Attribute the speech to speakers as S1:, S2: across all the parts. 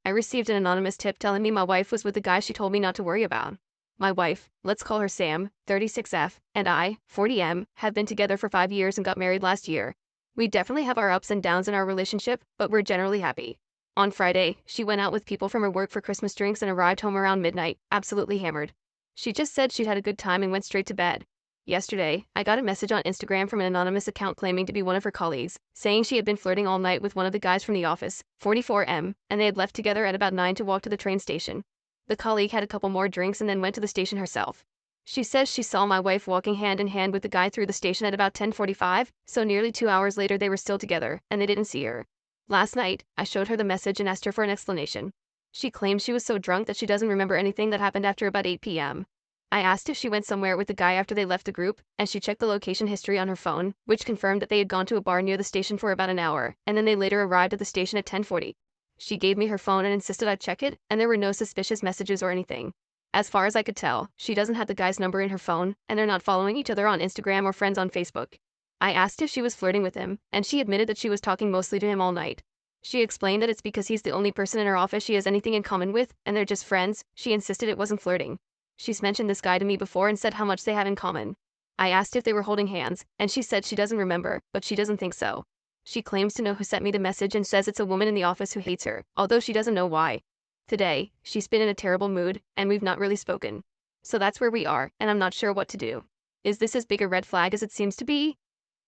S1: I received an anonymous tip telling me my wife was with the guy she told me not to worry about. My wife, let's call her Sam, 36F, and I, 40M, have been together for 5 years and got married last year. We definitely have our ups and downs in our relationship, but we're generally happy. On Friday, she went out with people from her work for Christmas drinks and arrived home around midnight, absolutely hammered. She just said she'd had a good time and went straight to bed. Yesterday, I got a message on Instagram from an anonymous account claiming to be one of her colleagues, saying she had been flirting all night with one of the guys from the office, 44M, and they had left together at about 9 to walk to the train station. The colleague had a couple more drinks and then went to the station herself. She says she saw my wife walking hand in hand with the guy through the station at about 10:45, so nearly 2 hours later they were still together, and they didn't see her. Last night, I showed her the message and asked her for an explanation. She claims she was so drunk that she doesn't remember anything that happened after about 8 p.m. I asked if she went somewhere with the guy after they left the group, and she checked the location history on her phone, which confirmed that they had gone to a bar near the station for about an hour, and then they later arrived at the station at 10:40. She gave me her phone and insisted I check it, and there were no suspicious messages or anything. As far as I could tell, she doesn't have the guy's number in her phone, and they're not following each other on Instagram or friends on Facebook. I asked if she was flirting with him, and she admitted that she was talking mostly to him all night. She explained that it's because he's the only person in her office she has anything in common with, and they're just friends. She insisted it wasn't flirting. She's mentioned this guy to me before and said how much they have in common. I asked if they were holding hands, and she said she doesn't remember, but she doesn't think so. She claims to know who sent me the message and says it's a woman in the office who hates her, although she doesn't know why. Today, she's been in a terrible mood, and we've not really spoken. So that's where we are, and I'm not sure what to do. Is this as big a red flag as it seems to be?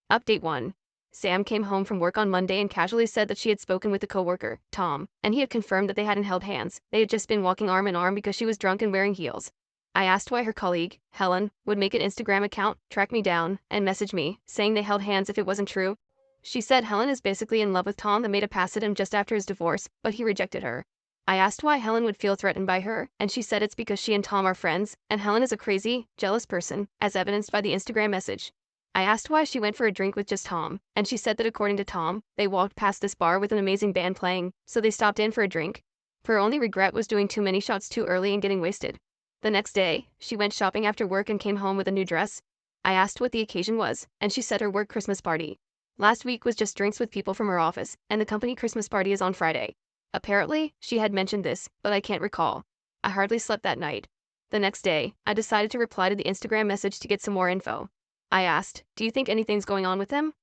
S1: Update 1. Sam came home from work on Monday and casually said that she had spoken with the coworker, Tom, and he had confirmed that they hadn't held hands. They had just been walking arm in arm because she was drunk and wearing heels. I asked why her colleague, Helen, would make an Instagram account, track me down, and message me, saying they held hands if it wasn't true. She said Helen is basically in love with Tom and made a pass at him just after his divorce, but he rejected her. I asked why Helen would feel threatened by her, and she said it's because she and Tom are friends, and Helen is a crazy, jealous person, as evidenced by the Instagram message. I asked why she went for a drink with just Tom, and she said that according to Tom, they walked past this bar with an amazing band playing, so they stopped in for a drink. Her only regret was doing too many shots too early and getting wasted. The next day, she went shopping after work and came home with a new dress. I asked what the occasion was, and she said her work Christmas party. Last week was just drinks with people from her office, and the company Christmas party is on Friday. Apparently, she had mentioned this, but I can't recall. I hardly slept that night. The next day, I decided to reply to the Instagram message to get some more info. I asked, "Do you think anything's going on with them?"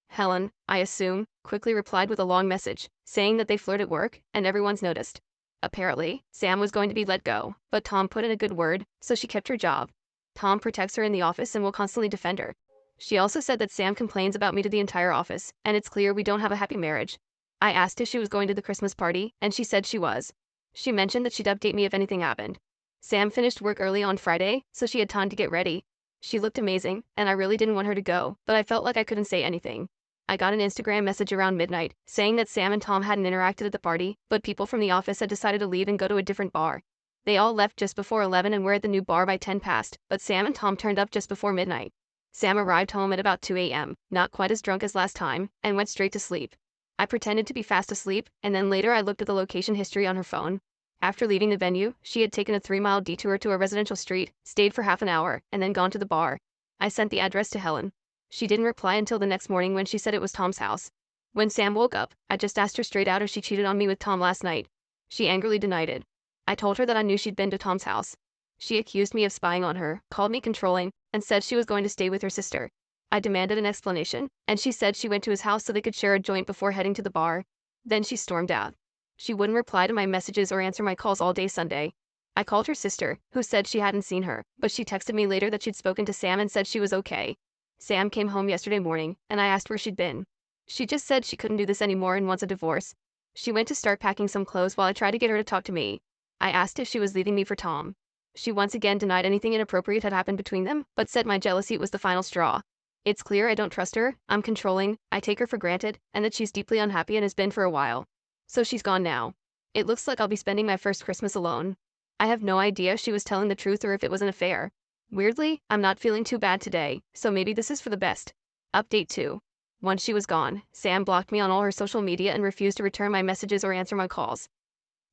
S1: Helen, I assume, quickly replied with a long message, saying that they flirt at work, and everyone's noticed. Apparently, Sam was going to be let go, but Tom put in a good word, so she kept her job. Tom protects her in the office and will constantly defend her. She also said that Sam complains about me to the entire office, and it's clear we don't have a happy marriage. I asked if she was going to the Christmas party, and she said she was. She mentioned that she'd update me if anything happened. Sam finished work early on Friday, so she had time to get ready. She looked amazing, and I really didn't want her to go, but I felt like I couldn't say anything. I got an Instagram message around midnight, saying that Sam and Tom hadn't interacted at the party, but people from the office had decided to leave and go to a different bar. They all left just before 11 and were at the new bar by 10 past, but Sam and Tom turned up just before midnight. Sam arrived home at about 2 a.m., not quite as drunk as last time, and went straight to sleep. I pretended to be fast asleep, and then later I looked at the location history on her phone. After leaving the venue, she had taken a 3-mile detour to a residential street, stayed for half an hour, and then gone to the bar. I sent the address to Helen. She didn't reply until the next morning when she said it was Tom's house. When Sam woke up, I just asked her straight out if she cheated on me with Tom last night. She angrily denied it. I told her that I knew she'd been to Tom's house. She accused me of spying on her, called me controlling, and said she was going to stay with her sister. I demanded an explanation, and she said she went to his house so they could share a joint before heading to the bar. Then she stormed out. She wouldn't reply to my messages or answer my calls all day Sunday. I called her sister, who said she hadn't seen her, but she texted me later that she'd spoken to Sam and said she was okay. Sam came home yesterday morning, and I asked where she'd been. She just said she couldn't do this anymore and wants a divorce. She went to start packing some clothes while I tried to get her to talk to me. I asked if she was leaving me for Tom. She once again denied anything inappropriate had happened between them, but said my jealousy was the final straw. It's clear I don't trust her, I'm controlling, I take her for granted, and that she's deeply unhappy and has been for a while. So she's gone now. It looks like I'll be spending my first Christmas alone. I have no idea if she was telling the truth or if it was an affair. Weirdly, I'm not feeling too bad today, so maybe this is for the best. Update 2. Once she was gone, Sam blocked me on all her social media and refused to return my messages or answer my calls.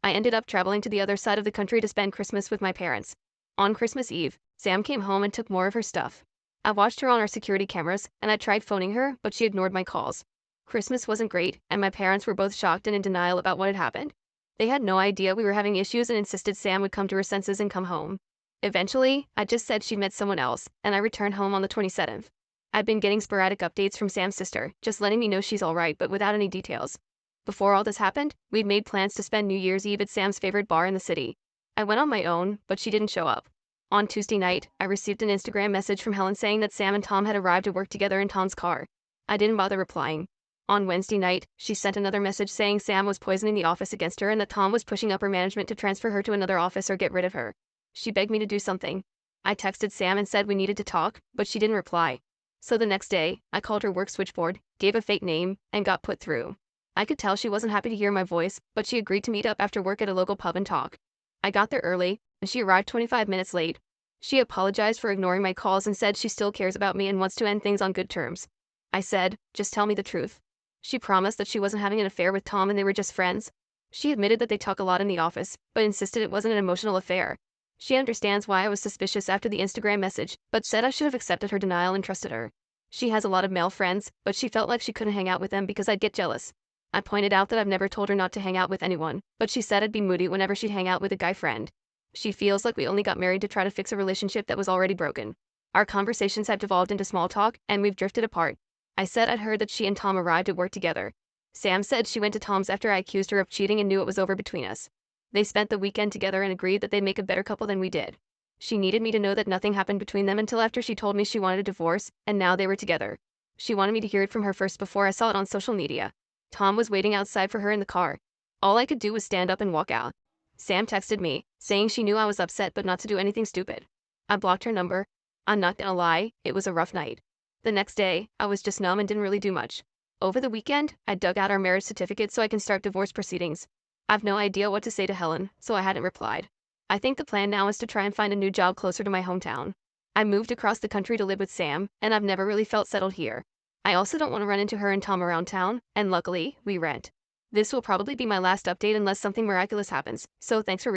S1: I ended up traveling to the other side of the country to spend Christmas with my parents. On Christmas Eve, Sam came home and took more of her stuff. I watched her on our security cameras, and I tried phoning her, but she ignored my calls. Christmas wasn't great, and my parents were both shocked and in denial about what had happened. They had no idea we were having issues and insisted Sam would come to her senses and come home. Eventually, I just said she met someone else, and I returned home on the 27th. I'd been getting sporadic updates from Sam's sister, just letting me know she's alright but without any details. Before all this happened, we'd made plans to spend New Year's Eve at Sam's favorite bar in the city. I went on my own, but she didn't show up. On Tuesday night, I received an Instagram message from Helen saying that Sam and Tom had arrived at work together in Tom's car. I didn't bother replying. On Wednesday night, she sent another message saying Sam was poisoning the office against her and that Tom was pushing up her management to transfer her to another office or get rid of her. She begged me to do something. I texted Sam and said we needed to talk, but she didn't reply. So the next day, I called her work switchboard, gave a fake name, and got put through. I could tell she wasn't happy to hear my voice, but she agreed to meet up after work at a local pub and talk. I got there early, and she arrived 25 minutes late. She apologized for ignoring my calls and said she still cares about me and wants to end things on good terms. I said, just tell me the truth. She promised that she wasn't having an affair with Tom and they were just friends. She admitted that they talk a lot in the office, but insisted it wasn't an emotional affair. She understands why I was suspicious after the Instagram message, but said I should have accepted her denial and trusted her. She has a lot of male friends, but she felt like she couldn't hang out with them because I'd get jealous. I pointed out that I've never told her not to hang out with anyone, but she said I'd be moody whenever she'd hang out with a guy friend. She feels like we only got married to try to fix a relationship that was already broken. Our conversations have devolved into small talk, and we've drifted apart. I said I'd heard that she and Tom arrived at work together. Sam said she went to Tom's after I accused her of cheating and knew it was over between us. They spent the weekend together and agreed that they'd make a better couple than we did. She needed me to know that nothing happened between them until after she told me she wanted a divorce, and now they were together. She wanted me to hear it from her first before I saw it on social media. Tom was waiting outside for her in the car. All I could do was stand up and walk out. Sam texted me, saying she knew I was upset but not to do anything stupid. I blocked her number. I'm not gonna lie, it was a rough night. The next day, I was just numb and didn't really do much. Over the weekend, I dug out our marriage certificate so I can start divorce proceedings. I've no idea what to say to Helen, so I hadn't replied. I think the plan now is to try and find a new job closer to my hometown. I moved across the country to live with Sam, and I've never really felt settled here. I also don't want to run into her and Tom around town, and luckily, we rent. This will probably be my last update unless something miraculous happens, so thanks for